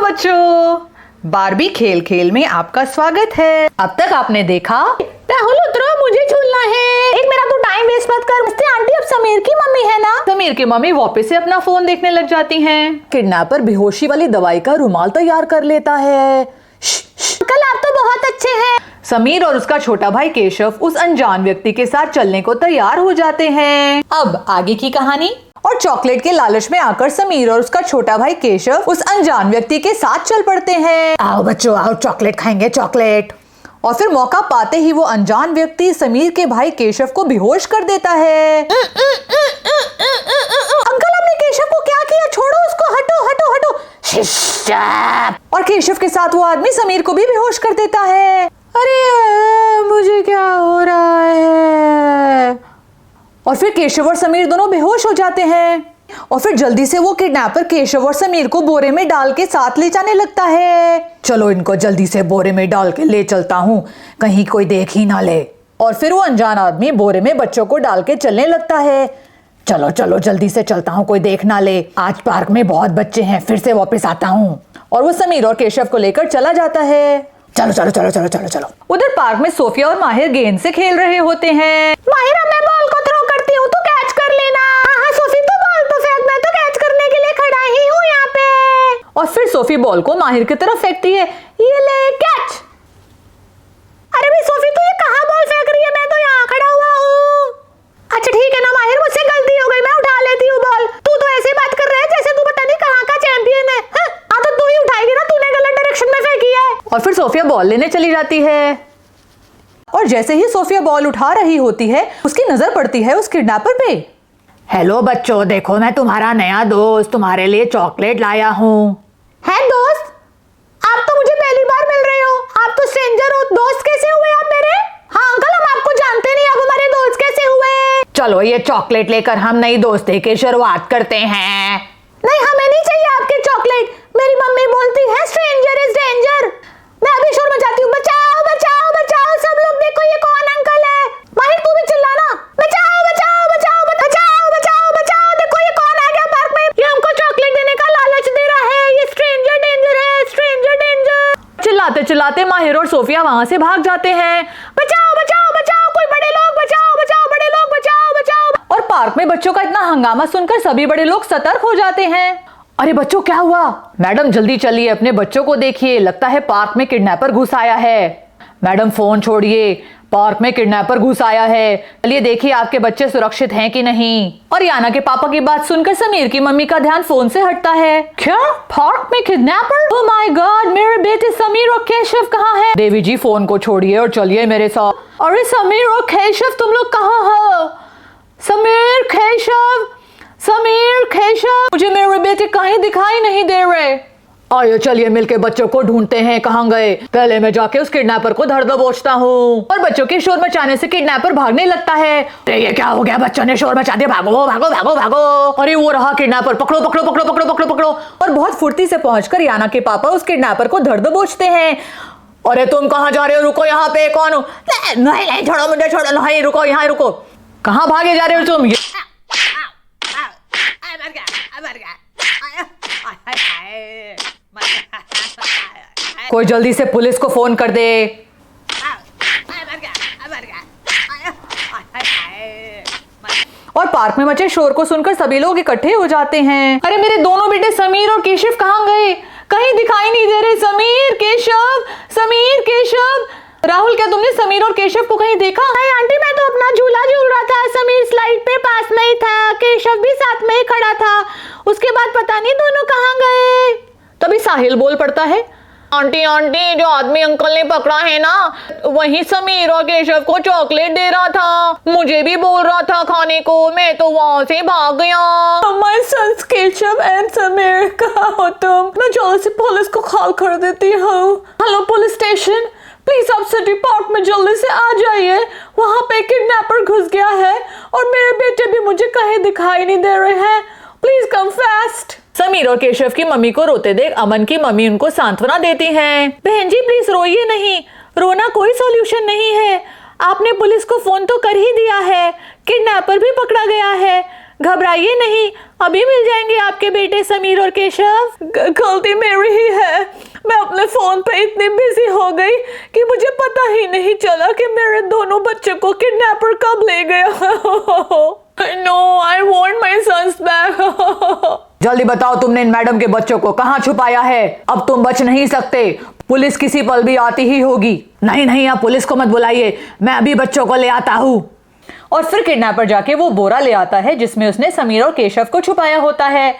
बच्चों, बारबी खेल खेल में आपका स्वागत है। अब तक आपने देखा राहुल उतरो, मुझे झूलना है। एक मेरा तो टाइम वेस्ट मत कर। आंटी अब समीर की मम्मी है ना। समीर की मम्मी वापस से अपना फोन देखने लग जाती हैं। किडनैपर बेहोशी वाली दवाई का रुमाल तैयार कर लेता है। अंकल आप तो बहुत अच्छे हैं। समीर और उसका छोटा भाई केशव उस अनजान व्यक्ति के साथ चलने को तैयार हो जाते हैं। अब आगे की कहानी। और चॉकलेट के लालच में आकर समीर और उसका छोटा भाई केशव उस अनजान व्यक्ति के साथ चल पड़ते हैं। आओ बच्चों आओ, चॉकलेट खाएंगे, चॉकलेट। और फिर मौका पाते ही वो अनजान व्यक्ति समीर के भाई केशव को बेहोश कर देता है। अंकल आपने केशव को क्या किया? छोड़ो उसको, हटो हटो हटो। और केशव के साथ वो आदमी समीर को भी बेहोश कर देता है। अरे मुझे क्या हो रहा है? और फिर केशव और समीर दोनों बेहोश हो जाते हैं। और फिर जल्दी से वो किडनैपर केशव और समीर को बोरे में डाल के साथ ले जाने लगता है। चलो इनको जल्दी से बोरे में डाल के ले चलता हूँ, कहीं कोई देख ही ना ले। और फिर वो अनजान आदमी बोरे में बच्चों को डाल के चलने लगता है। चलो चलो जल्दी से चलता हूँ, कोई देख ना ले। आज पार्क में बहुत बच्चे हैं, फिर से वापस आता हूँ। और वो समीर और केशव को लेकर चला जाता है। चलो चलो चलो चलो चलो चलो। उधर पार्क में सोफिया और माहिर गेंद से खेल रहे होते हैं। माहिर मैं बॉल को थ्रो करती हूँ, तू कैच कर लेना। हाँ सोफी तो बॉल तो फेंक, मैं तो कैच करने के लिए खड़ा ही हूँ यहाँ पे। और फिर सोफी बॉल को माहिर की तरफ फेंकती है। ये ले कैच। अरे भाई सोफी तू ये कहाँ बॉल फेंक रही है? मैं तो यहाँ खड़ा हुआ हूँ। अच्छा ठीक है ना माहिर, मुझसे गलती हो गई, मैं उठा लेती हूँ बॉल। तू तो ऐसे बात कर रहा है जैसे तू पता नहीं कहाँ का चैंपियन है। हाँ तो तू ही उठाएगी ना, तूने गलत डायरेक्शन में फेंकी है। और फिर सोफिया बॉल लेने चली जाती है। और जैसे ही सोफिया बॉल उठा रही होती है, उसकी नजर पड़ती है उस किडनैपर पे। हेलो बच्चों, देखो मैं तुम्हारा नया दोस्त, तुम्हारे लिए चॉकलेट लाया हूँ। है दोस्त? आप तो मुझे पहली बार मिल रहे हो, आप तो स्ट्रेंजर हो। दोस्त कैसे हुए आप मेरे? हाँ अंकल हम आपको जानते नहीं, आप हमारे दोस्त कैसे हुए? चलो ये चॉकलेट लेकर हम नई दोस्ती की शुरुआत करते हैं। नहीं हमें नहीं चाहिए आपके चॉकलेट, मेरी मम्मी बोलती है स्ट्रेंजर इज डेंजर। मैं अभी शोर मचाती हूँ, बचाओ बचाओ बचाओ, सब लोग देखो ये कौन अंकल है। माहिर तू भी चिल्लाना, बचाओ बचाओ बचाओ बचाओ बचाओ बचाओ, देखो ये कौन आ गया पार्क में, ये हमको चॉकलेट देने का लालच दे रहा है, ये स्ट्रेंजर डेंजर है, स्ट्रेंजर डेंजर। चिल्लाते चिल्लाते माहिर और सोफिया वहां से भाग जाते हैं। बचाओ बचाओ बचाओ, कोई बड़े लोग बचाओ बचाओ, बड़े लोग बचाओ बचाओ। और पार्क में बच्चों का इतना हंगामा सुनकर सभी बड़े लोग सतर्क हो जाते हैं। अरे बच्चों क्या हुआ? मैडम जल्दी चलिए, अपने बच्चों को देखिए, लगता है पार्क में किडनैपर घुस आया है। मैडम फोन छोड़िए, पार्क में किडनैपर घुस आया है, चलिए देखिए आपके बच्चे सुरक्षित हैं कि नहीं। और याना के पापा की बात सुनकर समीर की मम्मी का ध्यान फोन से हटता है। क्या पार्क में किडनैपर? ओह माय गॉड, मेरे बेटे समीर और केशव कहाँ हैं? देवी जी फोन को छोड़िए और चलिए मेरे साथ। अरे समीर और केशव तुम लोग कहाँ हो? समीर केशव, समीर केशव, मुझे मेरे बेटे कहीं दिखाई नहीं दे रहे। आइए चलिए मिलके बच्चों को ढूंढते हैं, कहाँ गए। पहले मैं जाके उस किडनैपर को धर दबोचता हूँ। और बच्चों के शोर मचाने से किडनैपर भागने लगता है। अरे ये क्या हो गया, बच्चों ने शोर मचा दिया, भागो भागो भागो भागो। अरे वो रहा किडनैपर, पकड़ो पकड़ो पकड़ो पकड़ो पकड़ो पकड़ो। और बहुत फुर्ती से पहुंचकर याना के पापा उस किडनैपर को धर दबोचते हैं। अरे तुम कहाँ जा रहे हो? रुको, यहाँ पे कौन हो? नहीं नहीं छोड़ो मुझे, छोड़ो, नहीं रुको, यहाँ रुको। कहाँ भागे जा रहे हो तुम? कोई जल्दी से पुलिस को फोन कर दे। और पार्क में मचे शोर को सुनकर सभी लोग इकट्ठे हो जाते हैं। अरे मेरे दोनों बेटे समीर और केशव कहाँ गए? कहीं दिखाई नहीं दे रहे। समीर केशव, समीर केशव। राहुल क्या तुमने समीर और केशव को कहीं देखा? नहीं आंटी मैं तो अपना झूला झूल रहा था, समीर स्लाइड पे पास में ही था, केशव भी साथ में ही खड़ा था। उसके बाद पता नहीं दोनों कहाँ गए। तभी साहिल बोल पड़ता है। आंटी आंटी, जो आदमी अंकल ने पकड़ा है ना, वही समीर और केशव को चॉकलेट दे रहा था, मुझे भी बोल रहा था खाने को, मैं तो वहां से भाग गया। My sons Keshav and Sameer, कहाँ हो तुम? मैं जल्दी से पुलिस को कॉल कर देती हूँ। हेलो पुलिस स्टेशन, प्लीज आप सिटी पार्क में जल्दी से आ जाइए, वहां पे किडनैपर घुस गया है और मेरे बेटे भी मुझे कहीं दिखाई नहीं दे रहे हैं, प्लीज कम फास्ट। समीर और केशव की मम्मी को रोते देख अमन की मम्मी उनको सांत्वना देती हैं। बहन जी प्लीज रोइए नहीं, रोना कोई सॉल्यूशन नहीं है, आपने पुलिस को फोन तो कर ही दिया है, किडनैपर भी पकड़ा गया है, घबराइए नहीं, अभी मिल जाएंगे आपके बेटे समीर और केशव। गलती मेरी ही है, मैं फोन पे इतनी बिजी हो गई कि मुझे पता ही नहीं चला कि मेरे दोनों बच्चों को किडनैपर कब ले गया। No, I want my sons back. जल्दी बताओ तुमने इन मैडम के बच्चों को कहाँ छुपाया है? अब तुम बच नहीं सकते, पुलिस किसी पल भी आती ही होगी। नहीं नहीं, आप पुलिस को मत बुलाइए, मैं अभी बच्चों को ले आता हूँ। और फिर किडनैपर जाके वो बोरा ले आता है जिसमें उसने समीर और केशव को छुपाया होता है।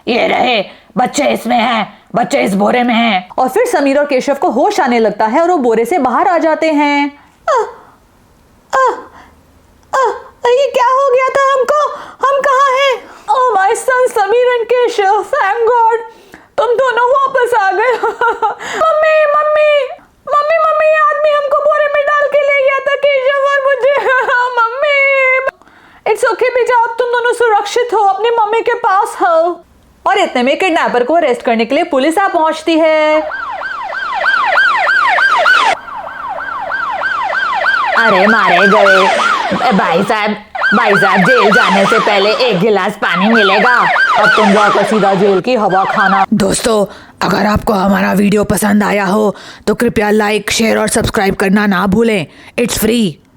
ये रहे बच्चे, इसमें हैं, बच्चे इस बोरे में हैं। और फिर समीर और केशव को होश आने लगता है और वो बोरे से बाहर आ जाते हैं। ये क्या हो गया था हमको? हम कहाँ हैं? Oh my son Sameer and Keshav, thank God तुम दोनों वापस आ गए। मम्मी मम्मी मम्मी मम्मी, ये आदमी हमको बोरे में डाल के ले गया था, केशव और मुझे। मम्मी। इट्स ओके बेटा, अब तुम दोनों सुरक्षित हो, अपनी मम्मी के पास हो। और इतने में किडनैपर को अरेस्ट करने के लिए पुलिस आ पहुंचती है। अरे मारे गए भाई साहब, जेल जाने से पहले एक गिलास पानी मिलेगा। अब तुम जाकर सीधा जेल की हवा खाना। दोस्तों, अगर आपको हमारा वीडियो पसंद आया हो तो कृपया लाइक, शेयर और सब्सक्राइब करना ना भूलें। It's free.